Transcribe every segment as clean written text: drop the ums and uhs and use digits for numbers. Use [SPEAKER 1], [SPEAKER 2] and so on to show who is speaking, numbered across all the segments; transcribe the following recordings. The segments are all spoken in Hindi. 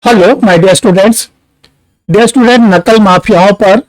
[SPEAKER 1] हेलो माय डियर स्टूडेंट, नकल माफियाओं पर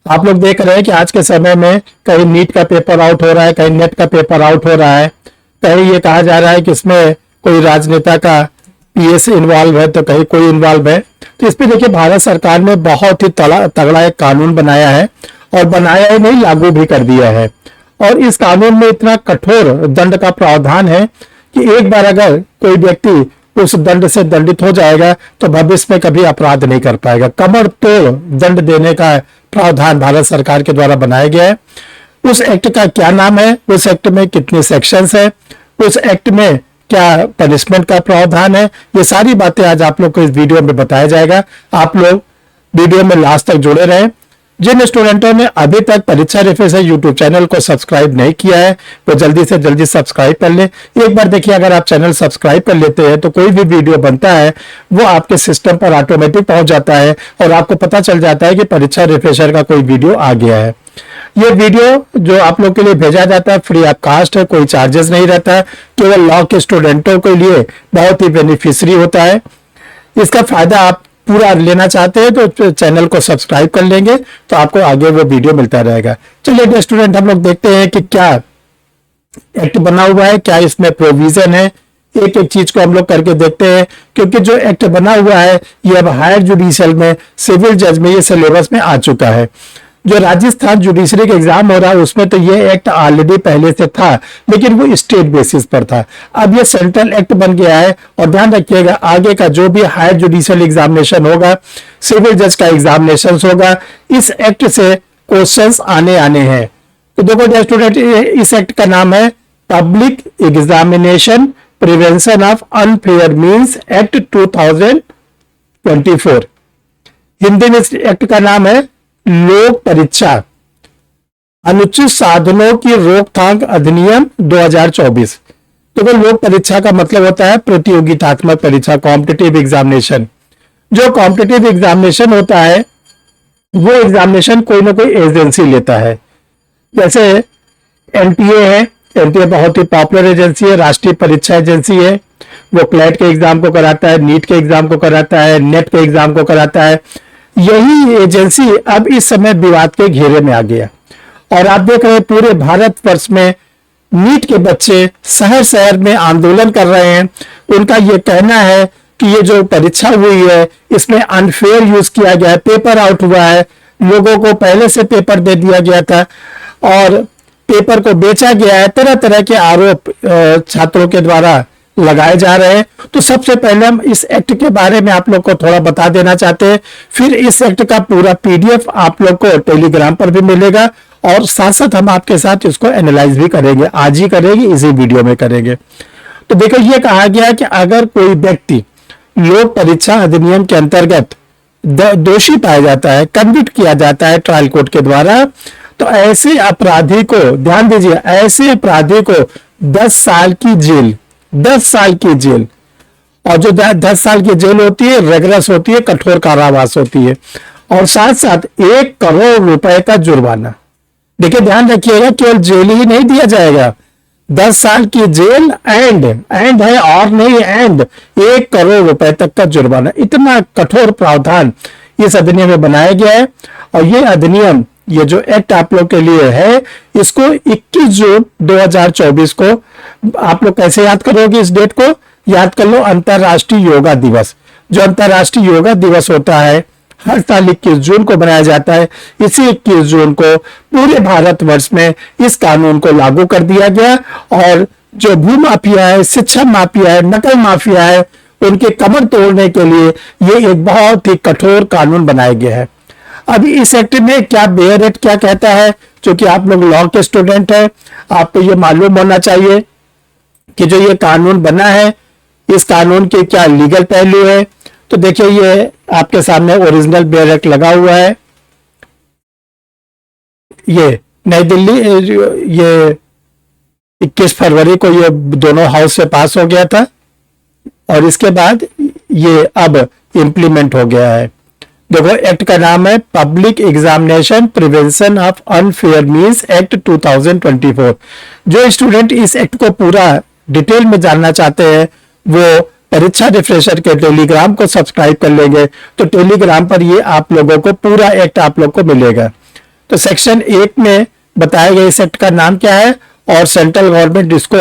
[SPEAKER 1] आप लोग देख रहे हैं कि आज के समय में कहीं नीट का पेपर आउट हो रहा है, कहीं नेट का पेपर आउट हो रहा है, कहीं ये कहा जा रहा है कि इसमें कोई राजनेता का पीएस इन्वॉल्व है तो कहीं कोई इन्वॉल्व है। तो इस पे देखिए, भारत सरकार ने बहुत ही तगड़ा एक कानून बनाया है और बनाया ही नहीं, लागू भी कर दिया है। और इस कानून में इतना कठोर दंड का प्रावधान है कि एक बार अगर कोई व्यक्ति उस दंड से दंडित हो जाएगा तो भविष्य में कभी अपराध नहीं कर पाएगा। कमर तोड़ दंड देने का प्रावधान भारत सरकार के द्वारा बनाया गया है। उस एक्ट का क्या नाम है, उस एक्ट में कितने सेक्शंस है, उस एक्ट में क्या पनिशमेंट का प्रावधान है, ये सारी बातें आज आप लोग को इस वीडियो में बताया जाएगा। आप लोग वीडियो में लास्ट तक जुड़े रहें। जिन स्टूडेंटों ने अभी तक परीक्षा रिफ्रेशर यूट्यूब चैनल को सब्सक्राइब नहीं किया है वो जल्दी से जल्दी सब्सक्राइब कर लें। एक बार देखिए, अगर आप चैनल सब्सक्राइब कर लेते हैं तो कोई भी वीडियो बनता है वो आपके सिस्टम पर ऑटोमेटिक पहुंच जाता है और आपको पता चल जाता है कि परीक्षा रिफ्रेशर का कोई वीडियो आ गया है। ये वीडियो जो आप लोग के लिए भेजा जाता है फ्री ऑफ कास्ट है, कोई चार्जेस नहीं रहता है, केवल लॉ के स्टूडेंटों के लिए बहुत ही बेनिफिशियरी होता है। इसका फायदा आप पूरा लेना चाहते हैं तो चैनल को सब्सक्राइब कर लेंगे तो आपको आगे वो वीडियो मिलता रहेगा। चलिए स्टूडेंट, हम लोग देखते हैं कि क्या एक्ट बना हुआ है, क्या इसमें प्रोविजन है। एक एक चीज को हम लोग करके देखते हैं, क्योंकि जो एक्ट बना हुआ है ये अब हायर जुडिशियल में, सिविल जज में ये सिलेबस में आ चुका है। जो राजस्थान जुडिशरी का एग्जाम हो रहा है उसमें तो ये एक्ट ऑलरेडी पहले से था, लेकिन वो स्टेट बेसिस पर था। अब ये सेंट्रल एक्ट बन गया है। और ध्यान रखिएगा, आगे का जो भी हायर जुडिशियल एग्जामिनेशन होगा, सिविल जज का एग्जामिनेशन होगा, इस एक्ट से क्वेश्चंस आने हैं। तो देखो स्टूडेंट, इस एक्ट का नाम है public examination prevention of unfair means act 2024। Hindi में इस एक्ट का नाम है लोक परीक्षा अनुचित साधनों की रोकथाम अधिनियम 2024। तो लोक परीक्षा का मतलब होता है प्रतियोगितात्मक परीक्षा, कॉम्पिटिटिव एग्जामिनेशन। जो कॉम्पिटिटिव एग्जामिनेशन होता है वो एग्जामिनेशन कोई ना कोई एजेंसी लेता है। जैसे एनटीए है, एनटीए बहुत ही पॉपुलर एजेंसी है, राष्ट्रीय परीक्षा एजेंसी है। वो क्लैट के एग्जाम को कराता है, नीट के एग्जाम को कराता है, नेट के एग्जाम को कराता है। यही एजेंसी अब इस समय विवाद के घेरे में आ गया और आप देख रहे हैं पूरे भारतवर्ष में नीट के बच्चे शहर शहर में आंदोलन कर रहे हैं। उनका ये कहना है कि ये जो परीक्षा हुई है इसमें अनफेयर यूज किया गया है, पेपर आउट हुआ है, लोगों को पहले से पेपर दे दिया गया था और पेपर को बेचा गया है। तरह तरह के आरोप छात्रों के द्वारा लगाए जा रहे हैं। तो सबसे पहले हम इस एक्ट के बारे में आप लोग को थोड़ा बता देना चाहते हैं, फिर इस एक्ट का पूरा पीडीएफ आप लोग को टेलीग्राम पर भी मिलेगा और साथ साथ हम आपके साथ इसको एनालाइज भी करेंगे, आज ही करेंगे, इसी वीडियो में करेंगे। तो देखो, ये कहा गया कि अगर कोई व्यक्ति लोक परीक्षा अधिनियम के अंतर्गत दोषी पाया जाता है, कन्विक्ट किया जाता है ट्रायल कोर्ट के द्वारा, तो ऐसे अपराधी को, ध्यान दीजिए, ऐसे अपराधी को 10 साल की जेल, 10 साल की जेल, और जो 10 साल की जेल होती है रेगुलर होती है, कठोर कारावास होती है, और साथ साथ 1 करोड़ रुपए का जुर्माना। देखिए ध्यान रखिएगा, केवल जेल ही नहीं दिया जाएगा, 10 साल की जेल एंड है और नहीं एंड 1 करोड़ रुपए तक का जुर्माना। इतना कठोर प्रावधान इस अधिनियम में बनाया गया है। और ये अधिनियम, ये जो एक्ट आप लोग के लिए है, इसको 21 जून 2024 को आप लोग कैसे याद करोगे? इस डेट को याद कर लो, अंतरराष्ट्रीय योगा दिवस। जो अंतरराष्ट्रीय योगा दिवस होता है हर साल 21 जून को मनाया जाता है। इसी 21 जून को पूरे भारतवर्ष में इस कानून को लागू कर दिया गया और जो भू माफिया है, शिक्षा माफिया है, नकल माफिया है, उनके कमर तोड़ने के लिए ये एक बहुत ही कठोर कानून बनाया गया है। अभी इस एक्ट में क्या बेयर एक्ट क्या कहता है, क्योंकि आप लोग लॉ के स्टूडेंट हैं, आपको ये मालूम होना चाहिए कि जो ये कानून बना है इस कानून के क्या लीगल पहलू है। तो देखिए, ये आपके सामने ओरिजिनल बेयर एक्ट लगा हुआ है। ये नई दिल्ली, ये 21 फरवरी को ये दोनों हाउस से पास हो गया था और इसके बाद ये अब इम्प्लीमेंट हो गया है। देखो, एक्ट का नाम है public examination prevention of unfair means act 2024। जो स्टूडेंट इस एक्ट को पूरा डिटेल में जानना चाहते हैं वो परीक्षा रिफ्रेशर के टेलीग्राम को सब्सक्राइब कर लेंगे तो टेलीग्राम पर ये आप लोगों को पूरा एक्ट आप लोग को मिलेगा। तो सेक्शन 1 में बताया गया इस एक्ट का नाम क्या है और सेंट्रल गवर्नमेंट इसको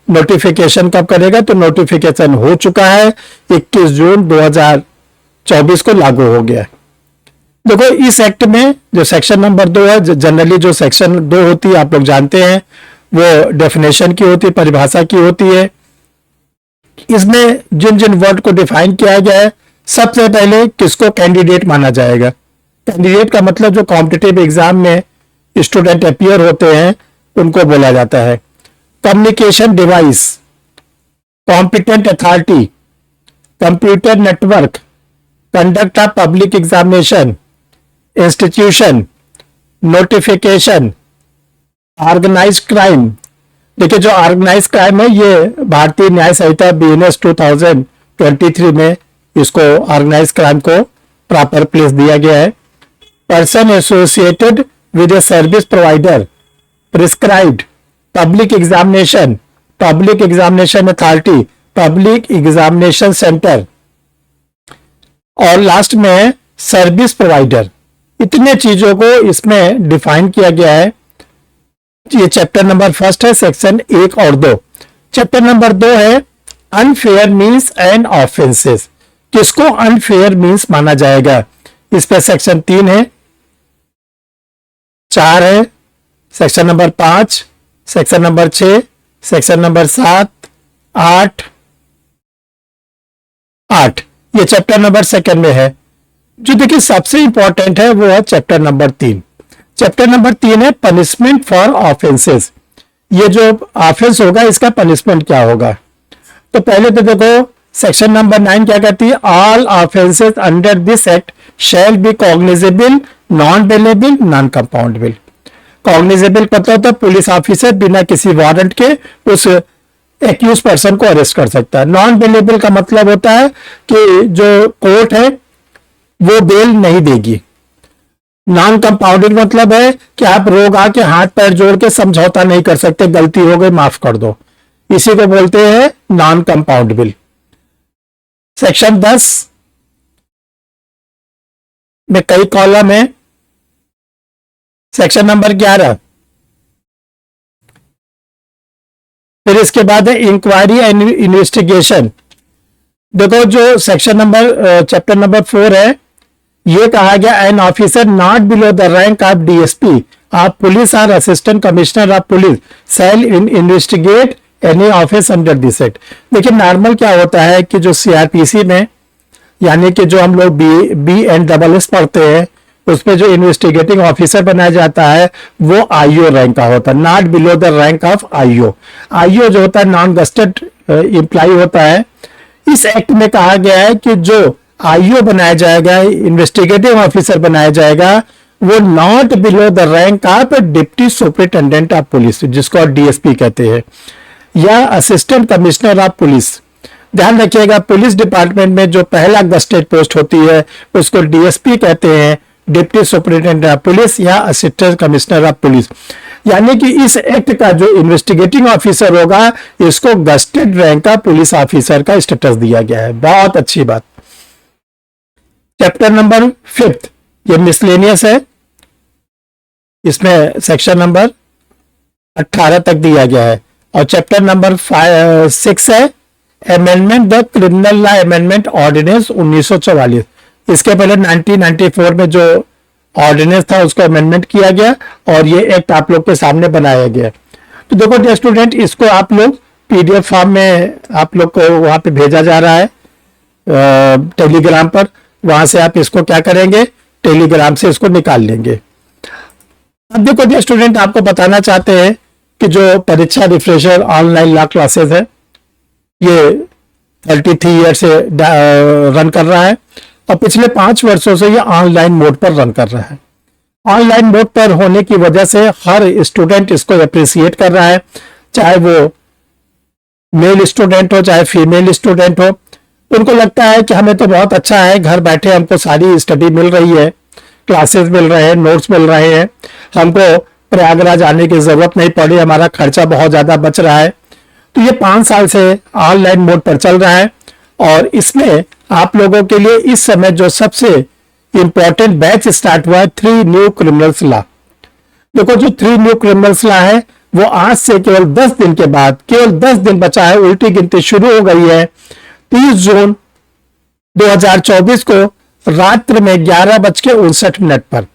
[SPEAKER 1] नोटिफिकेशन कब करेगा, तो नोटिफिकेशन हो चुका है, 21 जून 2024 को लागू हो गया। देखो इस एक्ट में जो सेक्शन नंबर 2 है, जनरली जो सेक्शन 2 होती है आप लोग जानते हैं वो डेफिनेशन की होती है, परिभाषा की होती है। इसमें जिन जिन वर्ड को डिफाइन किया गया है, सबसे पहले किसको कैंडिडेट माना जाएगा। कैंडिडेट का मतलब जो कॉम्पिटिटिव एग्जाम में स्टूडेंट अपीयर होते हैं उनको बोला जाता है। Communication device, competent authority, computer network, conduct of public examination, institution, notification, organise crime. देखिए जो ऑर्गेनाइज क्राइम है ये भारतीय न्याय संहिता BNS 2023 में इसको ऑर्गेनाइज क्राइम को प्रॉपर प्लेस दिया गया है। Person associated with a service provider, prescribed, public examination, public examination authority, public examination centre और लास्ट में सर्विस प्रोवाइडर। इतने चीजों को इसमें डिफाइन किया गया है। ये चैप्टर नंबर 1 है, सेक्शन 1 और 2। चैप्टर नंबर 2 है अनफेयर मीन्स एंड ऑफेंसेस। किसको अनफेयर मीन्स माना जाएगा, इस पे सेक्शन 3 है, 4 है, section number 5, section number 6, section number 7, 8 ये चैप्टर नंबर 2 में है। जो देखिए सबसे इंपॉर्टेंट है वो है चैप्टर नंबर 3। चैप्टर नंबर 3 है पनिशमेंट फॉर ऑफेंसेस। ये जो ऑफेंस होगा इसका पनिशमेंट क्या होगा। तो पहले तो देखो सेक्शन नंबर 9 क्या कहती है, all offences under this act shall be cognizable, non bailable, non compoundable. Cognizable मतलब होता है पुलिस ऑफिसर बिना किसी वारंट के उस एक्यूज पर्सन को अरेस्ट कर सकता है। नॉन बेलेबल का मतलब होता है कि जो कोर्ट है वो बेल नहीं देगी। नॉन कंपाउंडेड मतलब है कि आप रोग आके हाथ पैर जोड़ के समझौता नहीं कर सकते, गलती हो गई माफ कर दो, इसी को बोलते हैं नॉन कंपाउंडेबल। सेक्शन 10 में कई कॉलम है। सेक्शन नंबर 11, फिर इसके बाद है इंक्वायरी एंड इन्वेस्टिगेशन। देखो जो सेक्शन नंबर चैप्टर नंबर 4 है, ये कहा गया an officer not below the rank of DSP of police और assistant commissioner of police shall investigate any office under this act. देखिए नॉर्मल क्या होता है कि जो CRPC में यानी कि जो हम लोग BNSS पढ़ते हैं उसमें जो इन्वेस्टिगेटिंग ऑफिसर बनाया जाता है वो IO रैंक का होता है, not below the rank of IO। IO जो होता है नॉन गस्टेड एम्प्लॉय होता है। इस एक्ट में कहा गया है कि जो IO बनाया जाएगा, इन्वेस्टिगेटिव ऑफिसर बनाया जाएगा, वो not below the rank of deputy superintendent of police, जिसको DSP कहते हैं, या असिस्टेंट कमिश्नर ऑफ पुलिस। ध्यान रखिएगा पुलिस डिपार्टमेंट में जो पहला गस्टेड पोस्ट होती है उसको DSP कहते हैं, डिप्टी सुपरिटेंडेंट ऑफ पुलिस या असिस्टेंट कमिश्नर ऑफ पुलिस। यानी कि इस एक्ट का जो इन्वेस्टिगेटिंग ऑफिसर होगा इसको गस्टेड रैंक का पुलिस ऑफिसर का स्टेटस दिया गया है। बहुत अच्छी बात। चैप्टर नंबर 5 ये मिसलेनियस है, इसमें सेक्शन नंबर 18 तक दिया गया है। और चैप्टर नंबर 6 है amendment the criminal law amendment ordinance 1944। इसके पहले 1994 में जो ऑर्डिनेंस था उसको अमेंडमेंट किया गया और ये एक्ट आप लोग के सामने बनाया गया। तो देखो डियर स्टूडेंट, इसको आप लोग PDF फॉर्म में आप लोग को वहां पे भेजा जा रहा है टेलीग्राम पर। वहां से आप इसको क्या करेंगे, टेलीग्राम से इसको निकाल लेंगे। अब देखो डियर स्टूडेंट, आपको बताना चाहते हैं कि जो परीक्षा रिफ्रेशर ऑनलाइन लॉ क्लासेस है ये 33 ईयर से रन कर रहा है और पिछले 5 वर्षों से ये ऑनलाइन मोड पर रन कर रहा है। ऑनलाइन मोड पर होने की वजह से हर स्टूडेंट इसको अप्रिशिएट कर रहा है, चाहे वो मेल स्टूडेंट हो चाहे फीमेल स्टूडेंट हो। उनको लगता है कि हमें तो बहुत अच्छा है, घर बैठे हमको सारी स्टडी मिल रही है, क्लासेस मिल रहे हैं, नोट्स मिल रहे हैं, हमको प्रयागराज आने की जरूरत नहीं पड़ी, हमारा खर्चा बहुत ज्यादा बच रहा है। तो ये 5 साल से ऑनलाइन मोड पर चल रहा है और इसमें आप लोगों के लिए इस समय जो सबसे इंपॉर्टेंट बैच स्टार्ट हुआ है 3 न्यू क्रिमिनल्स लॉ। देखो जो 3 न्यू क्रिमिनल्स लॉ है वो आज से केवल 10 दिन के बाद, केवल 10 दिन बचा है, उल्टी गिनती शुरू हो गई है। 30 जून 2024 को रात्र में 11:59 पर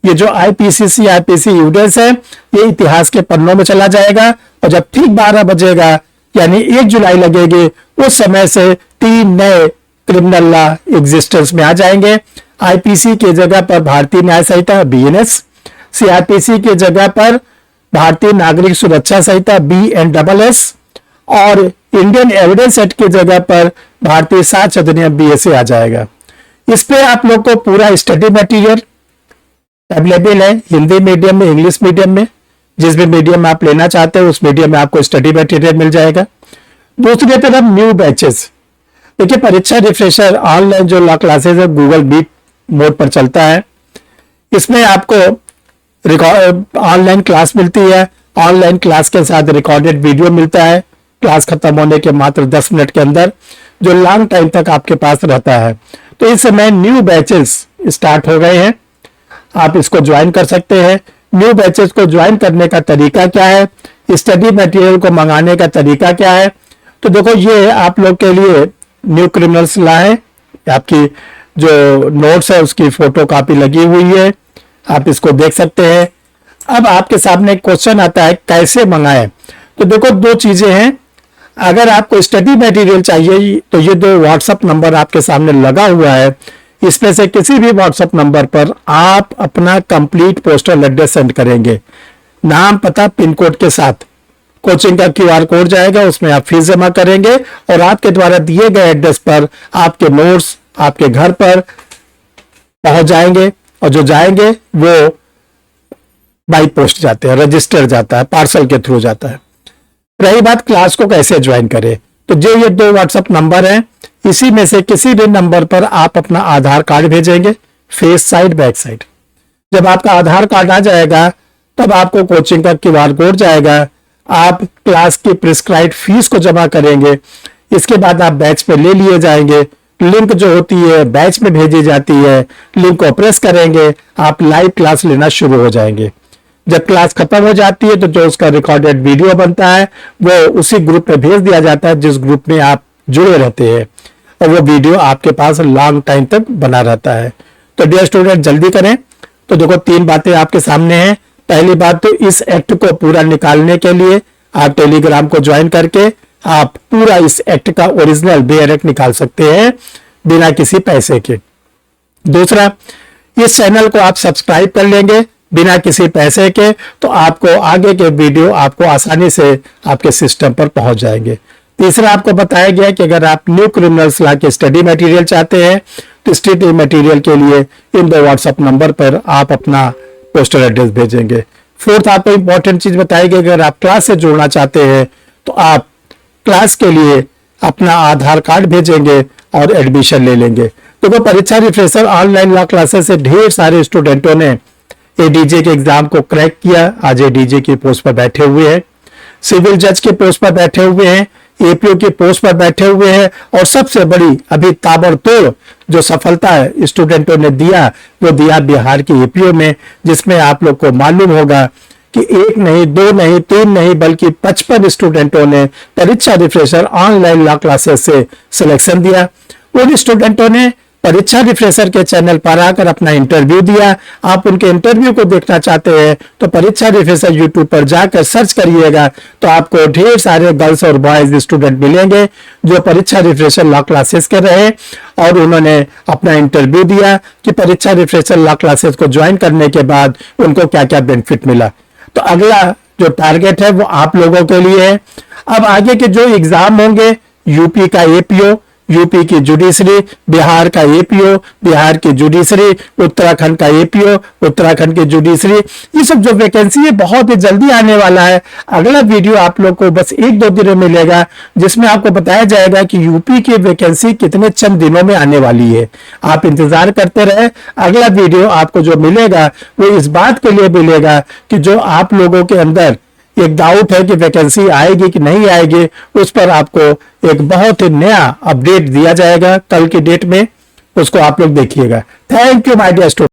[SPEAKER 1] ये जो आईपीसी एविडेंस है ये इतिहास के पन्नों में चला जाएगा। और जब ठीक 12 बजेगा यानी 1 जुलाई लगेगी, उस समय से 3 नए क्रिमिनल लॉ एग्जिस्टेंस में आ जाएंगे। आईपीसी की जगह पर भारतीय न्याय संहिता बीएनएस, सीआरपीसी की जगह पर भारतीय नागरिक सुरक्षा संहिता बीएनएस और इंडियन एविडेंस एक्ट की जगह पर भारतीय साक्ष्य अधिनियम बीएसए आ जाएगा। इस पे आप लोग को पूरा स्टडी मटेरियल अवेलेबल है, हिंदी मीडियम में, इंग्लिश मीडियम में, जिस भी मीडियम आप लेना चाहते हो उस मीडियम में आपको स्टडी मटेरियल मिल जाएगा। दूसरी तरफ न्यू बैचेस, देखिए परीक्षा रिफ्रेशर ऑनलाइन जो लॉ क्लासेस है गूगल मीट मोड पर चलता है। इसमें आपको ऑनलाइन क्लास मिलती है, ऑनलाइन क्लास के साथ रिकॉर्डेड वीडियो मिलता है, क्लास खत्म होने के मात्र 10 मिनट के अंदर, जो लॉन्ग टाइम तक आपके पास रहता है। तो इस समय न्यू बैचेस स्टार्ट हो गए हैं, आप इसको ज्वाइन कर सकते हैं। न्यू बैचेस को ज्वाइन करने का तरीका क्या है, स्टडी मटेरियल को मंगाने का तरीका क्या है, तो देखो ये आप लोग के लिए न्यू क्रिमिनल्स लॉ है, आपकी जो नोट्स है उसकी फोटो कॉपी लगी हुई है, आप इसको देख सकते हैं। अब आपके सामने क्वेश्चन आता है कैसे मंगाएं, तो देखो 2 चीजें हैं। अगर आपको स्टडी मटेरियल चाहिए तो ये 2 व्हाट्सएप नंबर आपके सामने लगा हुआ है, इसमें से किसी भी व्हाट्सएप नंबर पर आप अपना कंप्लीट पोस्टल एड्रेस सेंड करेंगे, नाम पता पिन कोड के साथ। कोचिंग का क्यूआर कोड जाएगा, उसमें आप फीस जमा करेंगे और आपके द्वारा दिए गए एड्रेस पर आपके नोट्स आपके घर पर पहुंच जाएंगे। और जो जाएंगे वो बाई पोस्ट जाते हैं, रजिस्टर जाता है, पार्सल के थ्रू जाता है। रही बात क्लास को कैसे ज्वाइन करें, तो जो ये 2 व्हाट्सएप नंबर हैं, इसी में से किसी भी नंबर पर आप अपना आधार कार्ड भेजेंगे, फेस साइड बैक साइड। जब आपका आधार कार्ड आ जाएगा तब आपको कोचिंग का क्यूआर कोड जाएगा, आप क्लास की प्रिस्क्राइब्ड फीस को जमा करेंगे, इसके बाद आप बैच पे ले लिए जाएंगे। लिंक जो होती है बैच में भेजी जाती है, लिंक को प्रेस करेंगे, आप लाइव क्लास लेना शुरू हो जाएंगे। जब क्लास खत्म हो जाती है तो जो उसका रिकॉर्डेड वीडियो बनता है वो उसी ग्रुप में भेज दिया जाता है जिस ग्रुप में आप जुड़े रहते हैं, और वो वीडियो आपके पास लॉन्ग टाइम तक बना रहता है। तो डियर स्टूडेंट जल्दी करें। तो देखो 3 बातें आपके सामने हैं। पहली बात तो इस एक्ट को पूरा निकालने के लिए आप टेलीग्राम को ज्वाइन करके आप पूरा इस एक्ट का ओरिजिनल बेयर एक्ट निकाल सकते हैं बिना किसी पैसे के। दूसरा, इस चैनल को आप सब्सक्राइब कर लेंगे बिना किसी पैसे के, तो आपको आगे के वीडियो आपको आसानी से आपके सिस्टम पर पहुंच जाएंगे। तीसरा, आपको बताया गया कि अगर आप न्यू क्रिमिनल्स लॉ के स्टडी मटेरियल चाहते हैं तो स्टडी मटेरियल के लिए इन 2 व्हाट्सएप नंबर पर आप अपना पोस्टल एड्रेस भेजेंगे। फोर्थ, आपको इंपॉर्टेंट चीज बताई गई, अगर आप क्लास से जुड़ना चाहते हैं तो आप क्लास के लिए अपना आधार कार्ड भेजेंगे और एडमिशन ले लेंगे। तो परीक्षा रिफ्रेशर ऑनलाइन लॉ क्लासेस से ढेर सारे स्टूडेंटों ने एडीजे के एग्जाम को क्रैक किया, आज एडीजे की पोस्ट पर बैठे हुए हैं, सिविल जज के पोस्ट पर बैठे हुए हैं, एपीओ की पोस्ट पर बैठे हुए हैं, और सबसे बड़ी अभी ताबड़तोड़ जो सफलता है स्टूडेंटों ने दिया वो दिया बिहार के एपीओ में, जिसमें आप लोग को मालूम होगा कि 1 नहीं 2 नहीं 3 नहीं बल्कि 55 स्टूडेंटों ने परीक्षा रिफ्रेशर ऑनलाइन लॉ क्लासेस से सिलेक्शन दिया। उन स्टूडेंटों ने परीक्षा रिफ्रेशर के चैनल पर आकर अपना इंटरव्यू दिया। आप उनके इंटरव्यू को देखना चाहते हैं तो परीक्षा रिफ्रेशर यूट्यूब पर जाकर सर्च करिएगा, तो आपको ढेर सारे गर्ल्स और बॉयज स्टूडेंट मिलेंगे जो परीक्षा रिफ्रेशर लॉ क्लासेस कर रहे हैं और उन्होंने अपना इंटरव्यू दिया कि परीक्षा रिफ्रेशर लॉ क्लासेस को ज्वाइन करने के बाद उनको क्या क्या बेनिफिट मिला। तो अगला जो टारगेट है वो आप लोगों के लिए है। अब आगे के जो एग्जाम होंगे, यूपी का एपीओ, यूपी की जुडिशरी, बिहार का एपीओ, बिहार की जुडिशरी, उत्तराखंड का एपीओ, उत्तराखंड की जुडिशरी, ये सब जो वैकेंसी है बहुत ही जल्दी आने वाला है। अगला वीडियो आप लोग को बस 1-2 दिन में मिलेगा जिसमें आपको बताया जाएगा कि यूपी की वैकेंसी कितने चंद दिनों में आने वाली है। आप इंतजार करते रहे, अगला वीडियो आपको जो मिलेगा वो इस बात के लिए मिलेगा कि जो आप लोगों के अंदर एक डाउट है कि वैकेंसी आएगी कि नहीं आएगी, उस पर आपको एक बहुत ही नया अपडेट दिया जाएगा कल की डेट में, उसको आप लोग देखिएगा। Thank you my dear student.